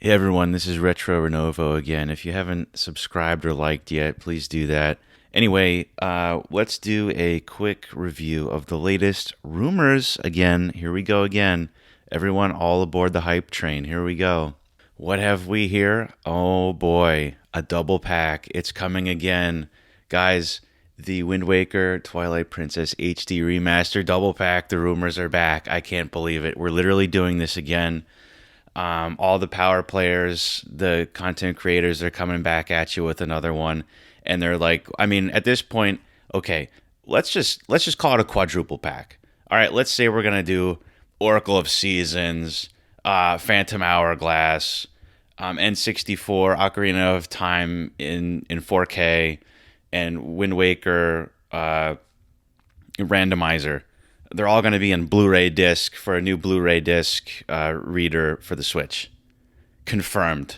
Hey everyone, this is Retro Renovo again. If you haven't subscribed or liked yet, please do that. Anyway, let's do a quick review of the latest rumors again. Here we go again. Everyone, all aboard the hype train. Here we go. What have we here? Oh boy, a double pack. It's coming again. Guys, the Wind Waker Twilight Princess HD Remaster double pack. The rumors are back. I can't believe it. We're literally doing this again. All the power players, the content creators are coming back at you with another one, and they're like, I mean, at this point, okay, let's just call it a quadruple pack. All right, let's say we're gonna do Oracle of Seasons, Phantom Hourglass, N64, Ocarina of Time in 4K, and Wind Waker randomizer. They're all going to be in Blu-ray disc for a new Blu-ray disc reader for the Switch. Confirmed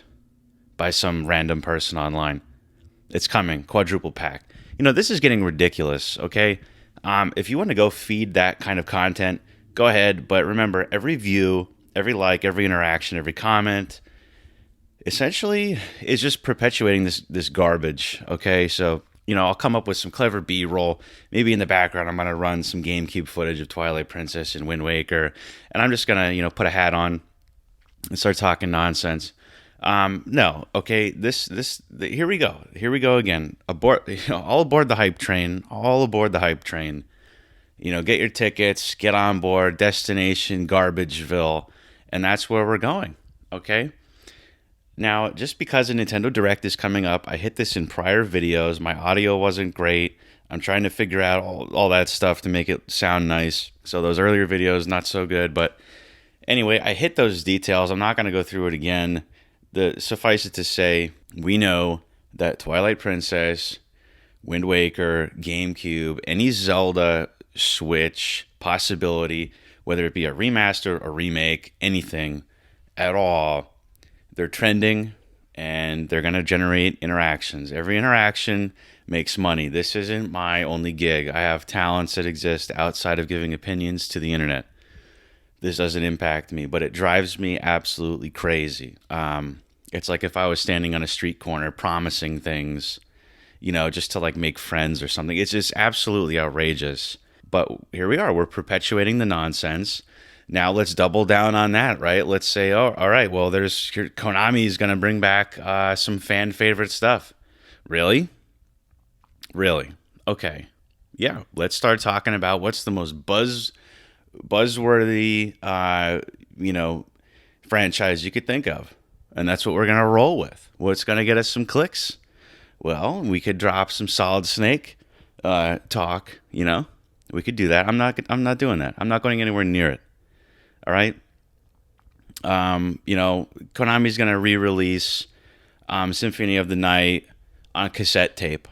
by some random person online. It's coming, quadruple pack. You know, this is getting ridiculous, okay? If you want to go feed that kind of content, go ahead. But remember, every view, every like, every interaction, every comment, essentially is just perpetuating this garbage, okay? So I'll come up with some clever B-roll. Maybe in the background, I'm going to run some GameCube footage of Twilight Princess and Wind Waker, and I'm just going to, put a hat on and start talking nonsense. No, okay. Here we go. Here we go again. All aboard the hype train. All aboard the hype train. Get your tickets. Get on board. Destination Garbageville, and that's where we're going. Okay. Now, just because a Nintendo Direct is coming up, I hit this in prior videos. My audio wasn't great. I'm trying to figure out all that stuff to make it sound nice. So those earlier videos, not so good. But anyway, I hit those details. I'm not going to go through it again. Suffice it to say, we know that Twilight Princess, Wind Waker, GameCube, any Zelda, Switch possibility, whether it be a remaster, a remake, anything at all, they're trending, and they're going to generate interactions. Every interaction makes money. This isn't my only gig. I have talents that exist outside of giving opinions to the internet. This doesn't impact me, but it drives me absolutely crazy. It's like if I was standing on a street corner promising things, just to like make friends or something. It's just absolutely outrageous. But here we are. We're perpetuating the nonsense. Now let's double down on that, right? Let's say, oh, all right, well, Konami is going to bring back some fan favorite stuff. Really? Really? Okay. Yeah, let's start talking about what's the most buzzworthy, franchise you could think of. And that's what we're going to roll with. What's going to get us some clicks? Well, we could drop some Solid Snake talk, We could do that. I'm not doing that. I'm not going anywhere near it. All right. Konami's going to re-release Symphony of the Night on cassette tape.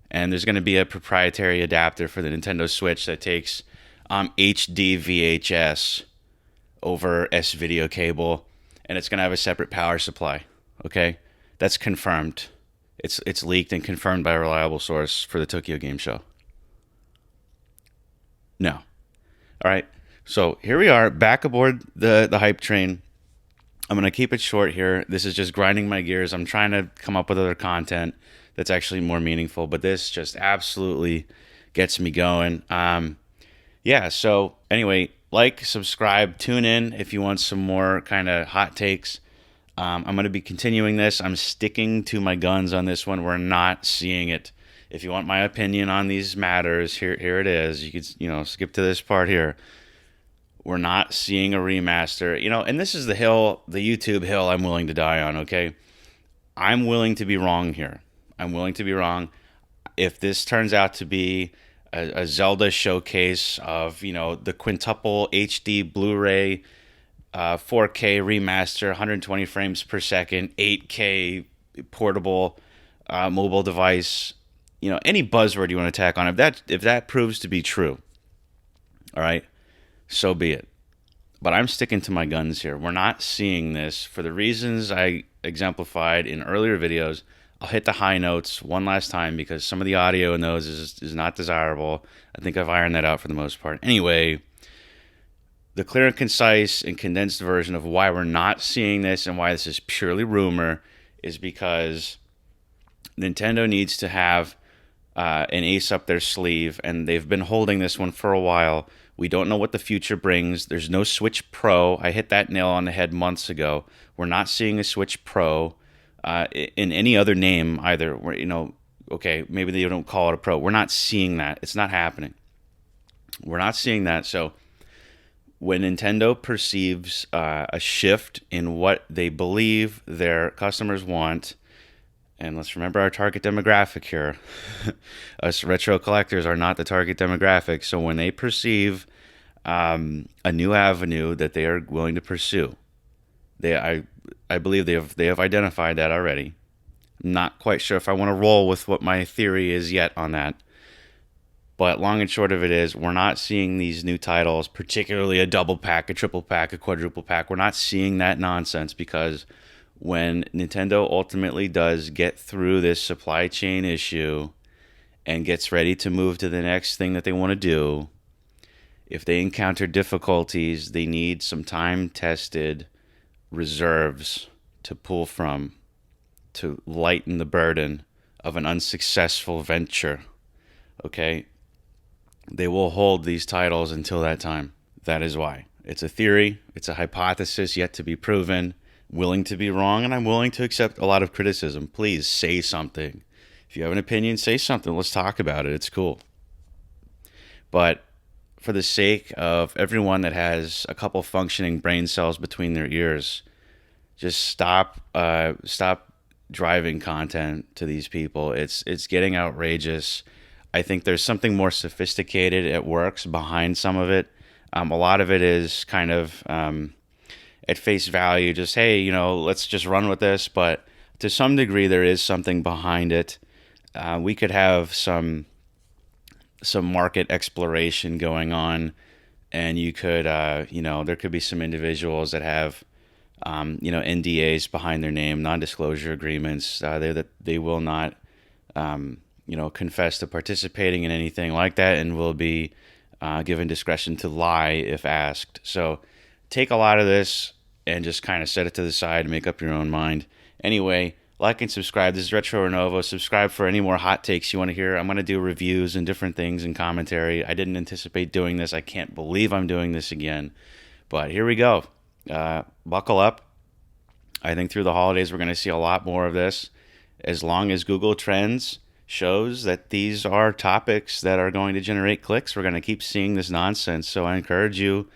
And there's going to be a proprietary adapter for the Nintendo Switch that takes HD VHS over S-video cable. And it's going to have a separate power supply. Okay. That's confirmed. It's leaked and confirmed by a reliable source for the Tokyo Game Show. No. All right. So here we are, back aboard the hype train. I'm going to keep it short here. This is just grinding my gears. I'm trying to come up with other content that's actually more meaningful, but this just absolutely gets me going. So anyway, like, subscribe, tune in if you want some more kind of hot takes. I'm going to be continuing this. I'm sticking to my guns on this one. We're not seeing it. If you want my opinion on these matters, here it is. You could, skip to this part here. We're not seeing a remaster, and this is the YouTube hill I'm willing to die on, okay? I'm willing to be wrong here. I'm willing to be wrong. If this turns out to be a Zelda showcase of, the quintuple HD Blu-ray 4K remaster, 120 frames per second, 8K portable mobile device, any buzzword you want to tack on, if that proves to be true, all right, so be it. But I'm sticking to my guns here. We're not seeing this for the reasons I exemplified in earlier videos. I'll hit the high notes one last time because some of the audio in those is not desirable. I think I've ironed that out for the most part. Anyway, The clear and concise and condensed version of why we're not seeing this and why this is purely rumor is because Nintendo needs to have an ace up their sleeve, and they've been holding this one for a while. We don't know what the future brings. There's no Switch Pro. I hit that nail on the head months ago. We're not seeing a Switch Pro in any other name either. Okay, maybe they don't call it a Pro. We're not seeing that. It's not happening. We're not seeing that. So when Nintendo perceives a shift in what they believe their customers want, and let's remember our target demographic here. Us retro collectors are not the target demographic. So when they perceive a new avenue that they are willing to pursue, I believe they have identified that already. I'm not quite sure if I want to roll with what my theory is yet on that. But long and short of it is, we're not seeing these new titles, particularly a double pack, a triple pack, a quadruple pack. We're not seeing that nonsense because when Nintendo ultimately does get through this supply chain issue and gets ready to move to the next thing that they want to do, if they encounter difficulties, they need some time-tested reserves to pull from to lighten the burden of an unsuccessful venture. Okay? They will hold these titles until that time. That is why. It's a theory. It's a hypothesis yet to be proven. Willing to be wrong, and I'm willing to accept a lot of criticism. Please say something. If you have an opinion, say something. Let's talk about it. It's cool. But for the sake of everyone that has a couple functioning brain cells between their ears, just stop driving content to these people. It's getting outrageous. I think there's something more sophisticated at works behind some of it. A lot of it is kind of at face value, just, hey, let's just run with this. But to some degree, there is something behind it. We could have some market exploration going on, and you could, there could be some individuals that have, NDAs behind their name, non-disclosure agreements. They will not, confess to participating in anything like that, and will be given discretion to lie if asked. So take a lot of this and just kind of set it to the side and make up your own mind. Anyway, like and subscribe. This is Retro Renovo. Subscribe for any more hot takes you want to hear. I'm going to do reviews and different things and commentary. I didn't anticipate doing this. I can't believe I'm doing this again. But here we go. Buckle up. I think through the holidays we're going to see a lot more of this. As long as Google Trends shows that these are topics that are going to generate clicks, we're going to keep seeing this nonsense. So I encourage you,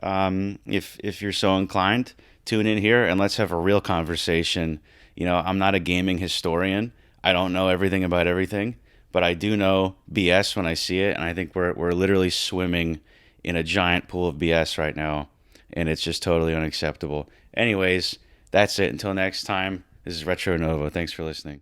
if you're so inclined, tune in here and let's have a real conversation. I'm not a gaming historian. I don't know everything about everything, but I do know BS when I see it, and I think we're literally swimming in a giant pool of BS right now, and it's just totally unacceptable. Anyways, that's it. Until next time, this is Retro Nova. Thanks for listening.